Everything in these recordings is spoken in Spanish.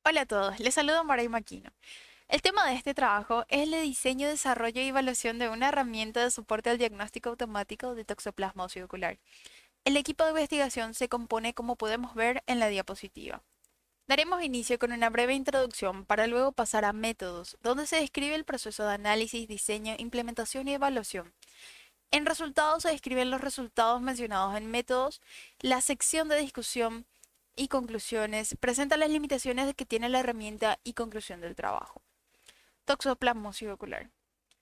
Hola a todos, les saludo Maray Maquino. El tema de este trabajo es el diseño, desarrollo y evaluación de una herramienta de soporte al diagnóstico automático de toxoplasmosis ocular. El equipo de investigación se compone como podemos ver en la diapositiva. Daremos inicio con una breve introducción para luego pasar a métodos, donde se describe el proceso de análisis, diseño, implementación y evaluación. En resultados se describen los resultados mencionados en métodos. La sección de discusión y conclusiones presenta las limitaciones que tiene la herramienta y conclusión del trabajo. Toxoplasmosis ocular.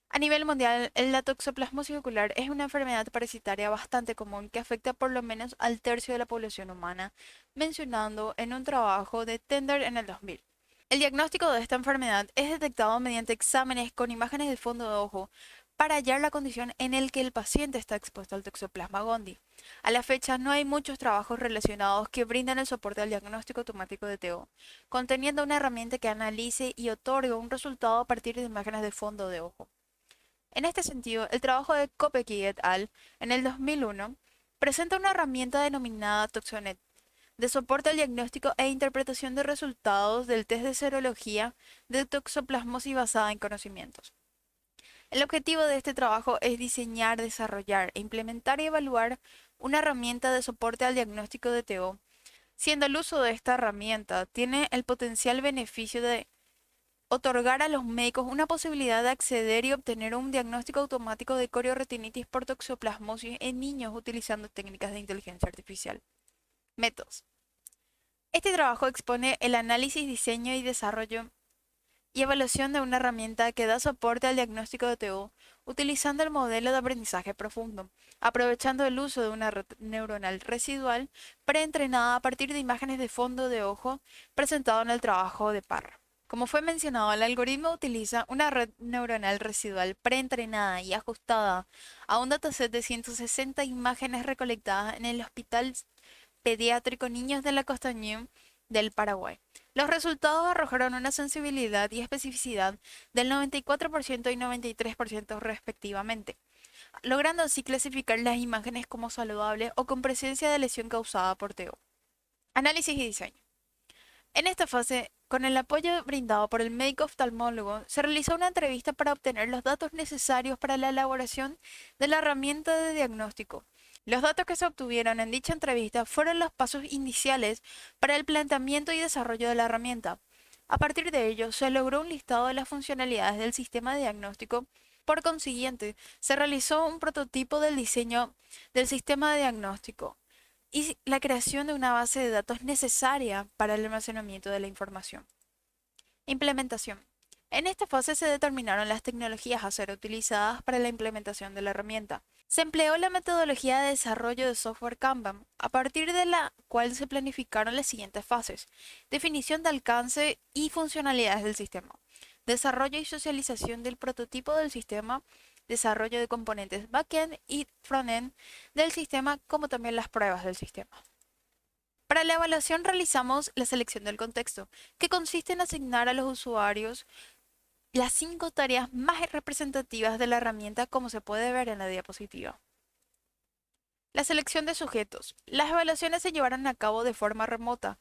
A nivel mundial, la toxoplasmosis ocular es una enfermedad parasitaria bastante común que afecta por lo menos al tercio de la población humana, mencionando en un trabajo de Tender en el 2000. El diagnóstico de esta enfermedad es detectado mediante exámenes con imágenes de fondo de ojo para hallar la condición en la que el paciente está expuesto al Toxoplasma gondii. A la fecha no hay muchos trabajos relacionados que brindan el soporte al diagnóstico automático de TO, conteniendo una herramienta que analice y otorgue un resultado a partir de imágenes de fondo de ojo. En este sentido, el trabajo de Kopecky et al. En el 2001 presenta una herramienta denominada Toxonet de soporte al diagnóstico e interpretación de resultados del test de serología de toxoplasmosis basada en conocimientos. El objetivo de este trabajo es diseñar, desarrollar e implementar y evaluar una herramienta de soporte al diagnóstico de TO, siendo el uso de esta herramienta tiene el potencial beneficio de otorgar a los médicos una posibilidad de acceder y obtener un diagnóstico automático de corioretinitis por toxoplasmosis en niños utilizando técnicas de inteligencia artificial. Métodos. Este trabajo expone el análisis, diseño y desarrollo y evaluación de una herramienta que da soporte al diagnóstico de TO utilizando el modelo de aprendizaje profundo, aprovechando el uso de una red neuronal residual preentrenada a partir de imágenes de fondo de ojo presentado en el trabajo de Parra. Como fue mencionado, el algoritmo utiliza una red neuronal residual preentrenada y ajustada a un dataset de 160 imágenes recolectadas en el Hospital Pediátrico Niños de la Costañú del Paraguay. Los resultados arrojaron una sensibilidad y especificidad del 94% y 93% respectivamente, logrando así clasificar las imágenes como saludables o con presencia de lesión causada por TO. Análisis y diseño. En esta fase, con el apoyo brindado por el médico oftalmólogo, se realizó una entrevista para obtener los datos necesarios para la elaboración de la herramienta de diagnóstico. Los datos que se obtuvieron en dicha entrevista fueron los pasos iniciales para el planteamiento y desarrollo de la herramienta. A partir de ello, se logró un listado de las funcionalidades del sistema de diagnóstico. Por consiguiente, se realizó un prototipo del diseño del sistema de diagnóstico y la creación de una base de datos necesaria para el almacenamiento de la información. Implementación. En esta fase se determinaron las tecnologías a ser utilizadas para la implementación de la herramienta. Se empleó la metodología de desarrollo de software Kanban, a partir de la cual se planificaron las siguientes fases: definición de alcance y funcionalidades del sistema, desarrollo y socialización del prototipo del sistema, desarrollo de componentes backend y frontend del sistema, como también las pruebas del sistema. Para la evaluación realizamos la selección del contexto, que consiste en asignar a los usuarios las 5 tareas más representativas de la herramienta, como se puede ver en la diapositiva. La selección de sujetos. Las evaluaciones se llevaron a cabo de forma remota,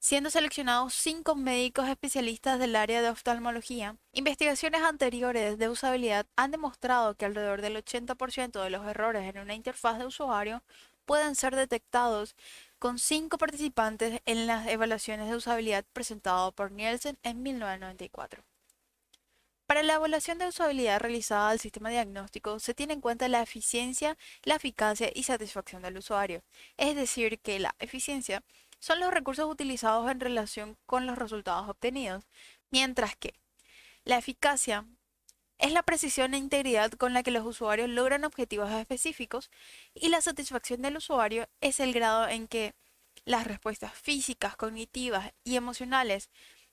siendo seleccionados 5 médicos especialistas del área de oftalmología. Investigaciones anteriores de usabilidad han demostrado que alrededor del 80% de los errores en una interfaz de usuario pueden ser detectados con 5 participantes en las evaluaciones de usabilidad presentado por Nielsen en 1994. Para la evaluación de usabilidad realizada del sistema diagnóstico se tiene en cuenta la eficiencia, la eficacia y satisfacción del usuario. Es decir, que la eficiencia son los recursos utilizados en relación con los resultados obtenidos, mientras que la eficacia es la precisión e integridad con la que los usuarios logran objetivos específicos, y la satisfacción del usuario es el grado en que las respuestas físicas, cognitivas y emocionales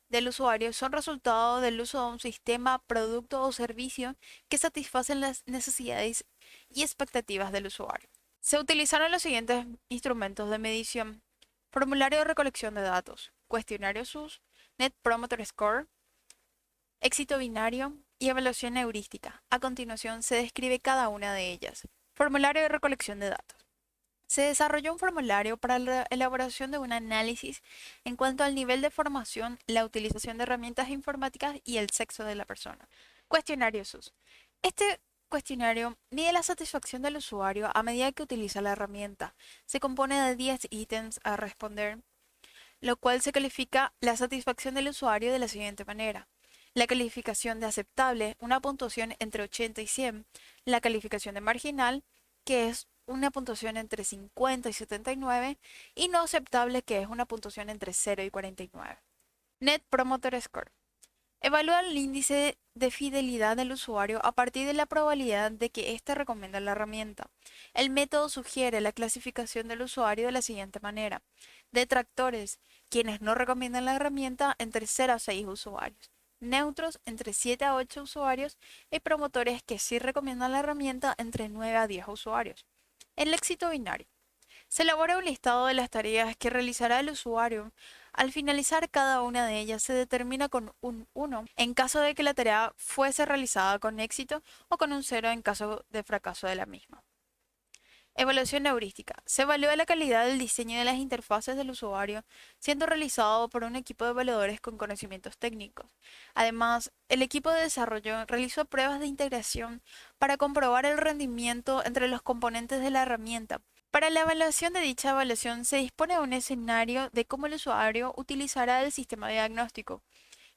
del usuario son resultado del uso de un sistema, producto o servicio que satisfacen las necesidades y expectativas del usuario. Se utilizaron los siguientes instrumentos de medición: formulario de recolección de datos, cuestionario SUS, Net Promoter Score, éxito binario y evaluación heurística. A continuación se describe cada una de ellas. Formulario de recolección de datos. Se desarrolló un formulario para la elaboración de un análisis en cuanto al nivel de formación, la utilización de herramientas informáticas y el sexo de la persona. Cuestionario SUS. Este cuestionario mide la satisfacción del usuario a medida que utiliza la herramienta. Se compone de 10 ítems a responder, lo cual se califica la satisfacción del usuario de la siguiente manera. La calificación de aceptable, una puntuación entre 80 y 100. La calificación de marginal, que es una puntuación entre 50 y 79. Y no aceptable, que es una puntuación entre 0 y 49. Net Promoter Score. Evalúa el índice de fidelidad del usuario a partir de la probabilidad de que éste recomienda la herramienta. El método sugiere la clasificación del usuario de la siguiente manera. Detractores, quienes no recomiendan la herramienta, entre 0 a 6 usuarios. Neutros, entre 7 a 8 usuarios. Y promotores que sí recomiendan la herramienta, entre 9 a 10 usuarios. El éxito binario. Se elabora un listado de las tareas que realizará el usuario. Al finalizar cada una de ellas se determina con un 1 en caso de que la tarea fuese realizada con éxito o con un 0 en caso de fracaso de la misma. Evaluación heurística. Se evalúa la calidad del diseño de las interfaces del usuario, siendo realizado por un equipo de evaluadores con conocimientos técnicos. Además, el equipo de desarrollo realizó pruebas de integración para comprobar el rendimiento entre los componentes de la herramienta. Para la evaluación de dicha evaluación se dispone de un escenario de cómo el usuario utilizará el sistema diagnóstico,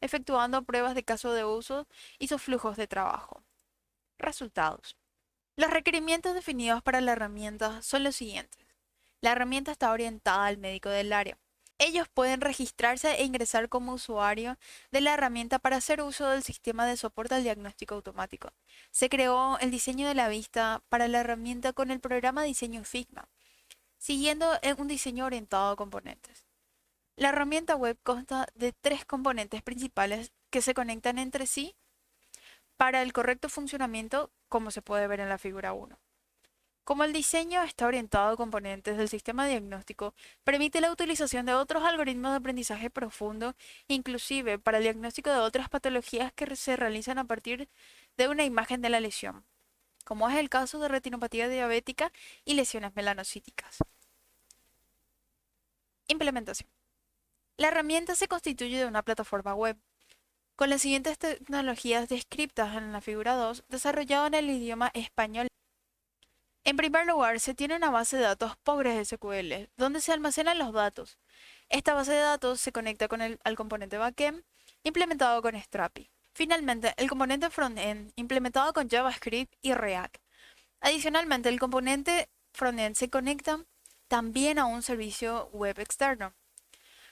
efectuando pruebas de caso de uso y sus flujos de trabajo. Resultados. Los requerimientos definidos para la herramienta son los siguientes. La herramienta está orientada al médico del área. Ellos pueden registrarse e ingresar como usuario de la herramienta para hacer uso del sistema de soporte al diagnóstico automático. Se creó el diseño de la vista para la herramienta con el programa de diseño Figma, siguiendo un diseño orientado a componentes. La herramienta web consta de tres componentes principales que se conectan entre sí para el correcto funcionamiento, como se puede ver en la figura 1. Como el diseño está orientado a componentes del sistema diagnóstico, permite la utilización de otros algoritmos de aprendizaje profundo, inclusive para el diagnóstico de otras patologías que se realizan a partir de una imagen de la lesión, como es el caso de retinopatía diabética y lesiones melanocíticas. Implementación. La herramienta se constituye de una plataforma web, con las siguientes tecnologías descritas en la figura 2, desarrollado en el idioma español. En primer lugar, se tiene una base de datos PostgreSQL, donde se almacenan los datos. Esta base de datos se conecta al componente backend, implementado con Strapi. Finalmente, el componente frontend, implementado con JavaScript y React. Adicionalmente, el componente frontend se conecta también a un servicio web externo,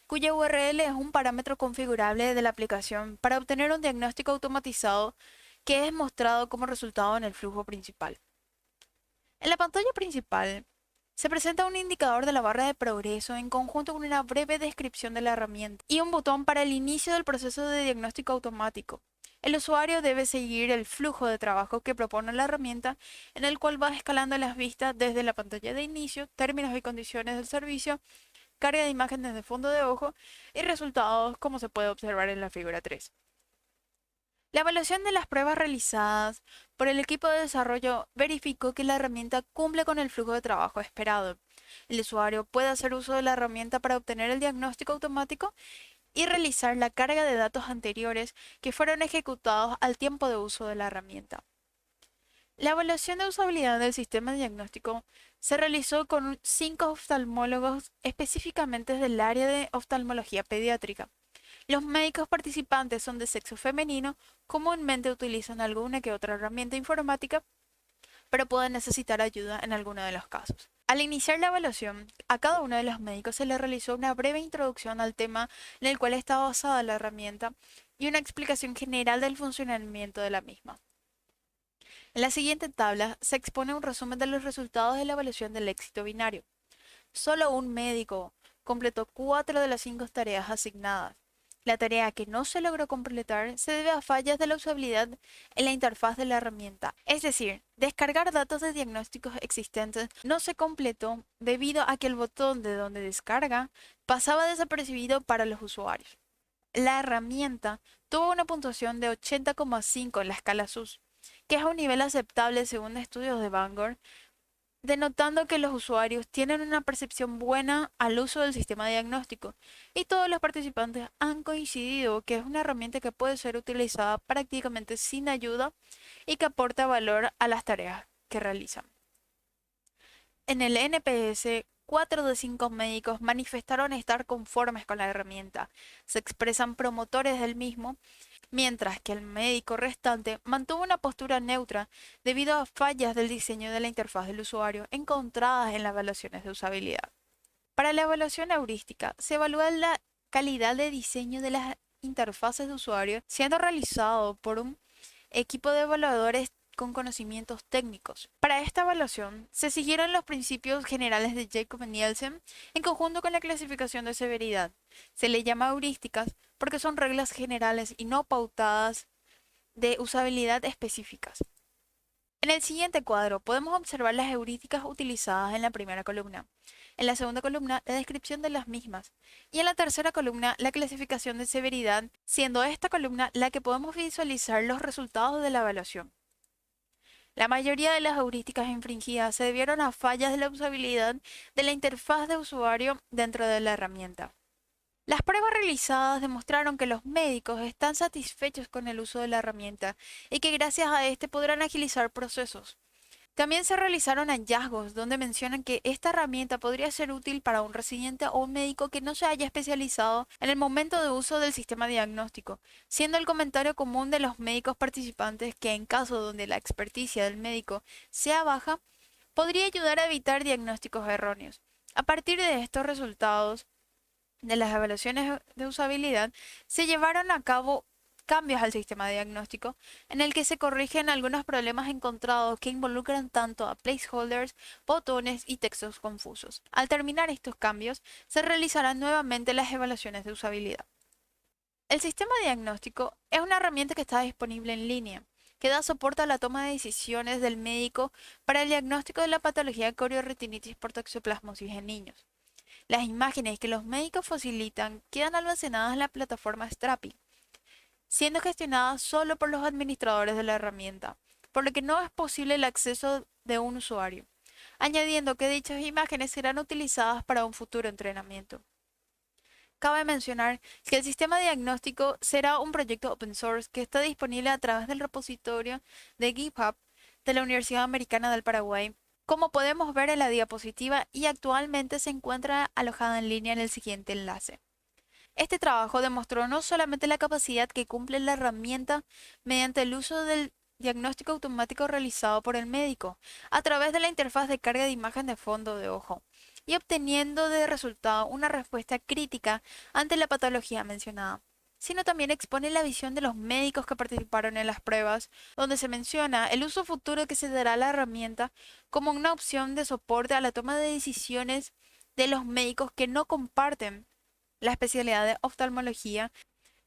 cuya URL es un parámetro configurable de la aplicación para obtener un diagnóstico automatizado que es mostrado como resultado en el flujo principal. En la pantalla principal se presenta un indicador de la barra de progreso en conjunto con una breve descripción de la herramienta y un botón para el inicio del proceso de diagnóstico automático. El usuario debe seguir el flujo de trabajo que propone la herramienta, en el cual va escalando las vistas desde la pantalla de inicio, términos y condiciones del servicio, carga de imágenes de fondo de ojo y resultados, como se puede observar en la figura 3. La evaluación de las pruebas realizadas por el equipo de desarrollo verificó que la herramienta cumple con el flujo de trabajo esperado. El usuario puede hacer uso de la herramienta para obtener el diagnóstico automático y realizar la carga de datos anteriores que fueron ejecutados al tiempo de uso de la herramienta. La evaluación de usabilidad del sistema de diagnóstico se realizó con 5 oftalmólogos específicamente del área de oftalmología pediátrica. Los médicos participantes son de sexo femenino, comúnmente utilizan alguna que otra herramienta informática, pero pueden necesitar ayuda en alguno de los casos. Al iniciar la evaluación, a cada uno de los médicos se le realizó una breve introducción al tema en el cual está basada la herramienta y una explicación general del funcionamiento de la misma. En la siguiente tabla se expone un resumen de los resultados de la evaluación del éxito binario. Solo un médico completó 4 de las 5 tareas asignadas. La tarea que no se logró completar se debe a fallas de la usabilidad en la interfaz de la herramienta. Es decir, descargar datos de diagnósticos existentes no se completó debido a que el botón de donde descarga pasaba desapercibido para los usuarios. La herramienta tuvo una puntuación de 80,5 en la escala SUS, que es un nivel aceptable según estudios de Vanguard, denotando que los usuarios tienen una percepción buena al uso del sistema diagnóstico y todos los participantes han coincidido que es una herramienta que puede ser utilizada prácticamente sin ayuda y que aporta valor a las tareas que realizan. En el NPS, 4 de 5 médicos manifestaron estar conformes con la herramienta. Se expresan promotores del mismo, mientras que el médico restante mantuvo una postura neutra debido a fallas del diseño de la interfaz del usuario encontradas en las evaluaciones de usabilidad. Para la evaluación heurística, se evalúa la calidad de diseño de las interfaces de usuario, siendo realizado por un equipo de evaluadores con conocimientos técnicos. Para esta evaluación, se siguieron los principios generales de Jacob y Nielsen en conjunto con la clasificación de severidad. Se le llama heurísticas porque son reglas generales y no pautadas de usabilidad específicas. En el siguiente cuadro podemos observar las heurísticas utilizadas en la primera columna. En la segunda columna, la descripción de las mismas. Y en la tercera columna, la clasificación de severidad, siendo esta columna la que podemos visualizar los resultados de la evaluación. La mayoría de las heurísticas infringidas se debieron a fallas de la usabilidad de la interfaz de usuario dentro de la herramienta. Las pruebas realizadas demostraron que los médicos están satisfechos con el uso de la herramienta y que gracias a este podrán agilizar procesos. También se realizaron hallazgos donde mencionan que esta herramienta podría ser útil para un residente o un médico que no se haya especializado en el momento de uso del sistema diagnóstico, siendo el comentario común de los médicos participantes que en caso donde la experticia del médico sea baja, podría ayudar a evitar diagnósticos erróneos. A partir de estos resultados de las evaluaciones de usabilidad, se llevaron a cabo cambios al sistema diagnóstico en el que se corrigen algunos problemas encontrados que involucran tanto a placeholders, botones y textos confusos. Al terminar estos cambios, se realizarán nuevamente las evaluaciones de usabilidad. El sistema diagnóstico es una herramienta que está disponible en línea, que da soporte a la toma de decisiones del médico para el diagnóstico de la patología de corioretinitis por toxoplasmosis en niños. Las imágenes que los médicos facilitan quedan almacenadas en la plataforma Strapi, siendo gestionada solo por los administradores de la herramienta, por lo que no es posible el acceso de un usuario, añadiendo que dichas imágenes serán utilizadas para un futuro entrenamiento. Cabe mencionar que el sistema diagnóstico será un proyecto open source que está disponible a través del repositorio de GitHub de la Universidad Americana del Paraguay, como podemos ver en la diapositiva, y actualmente se encuentra alojada en línea en el siguiente enlace. Este trabajo demostró no solamente la capacidad que cumple la herramienta mediante el uso del diagnóstico automático realizado por el médico a través de la interfaz de carga de imagen de fondo de ojo y obteniendo de resultado una respuesta crítica ante la patología mencionada, sino también expone la visión de los médicos que participaron en las pruebas, donde se menciona el uso futuro que se dará a la herramienta como una opción de soporte a la toma de decisiones de los médicos que no comparten la especialidad de oftalmología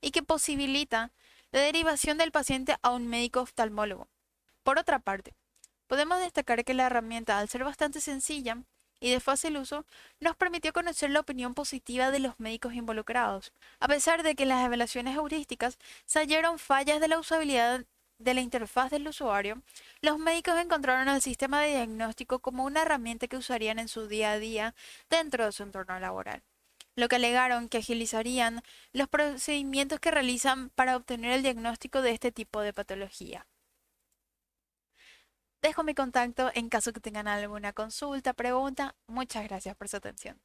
y que posibilita la derivación del paciente a un médico oftalmólogo. Por otra parte, podemos destacar que la herramienta, al ser bastante sencilla y de fácil uso, nos permitió conocer la opinión positiva de los médicos involucrados. A pesar de que en las evaluaciones heurísticas se hallaron fallas de la usabilidad de la interfaz del usuario, los médicos encontraron el sistema de diagnóstico como una herramienta que usarían en su día a día dentro de su entorno laboral, lo que alegaron que agilizarían los procedimientos que realizan para obtener el diagnóstico de este tipo de patología. Dejo mi contacto en caso que tengan alguna consulta, pregunta. Muchas gracias por su atención.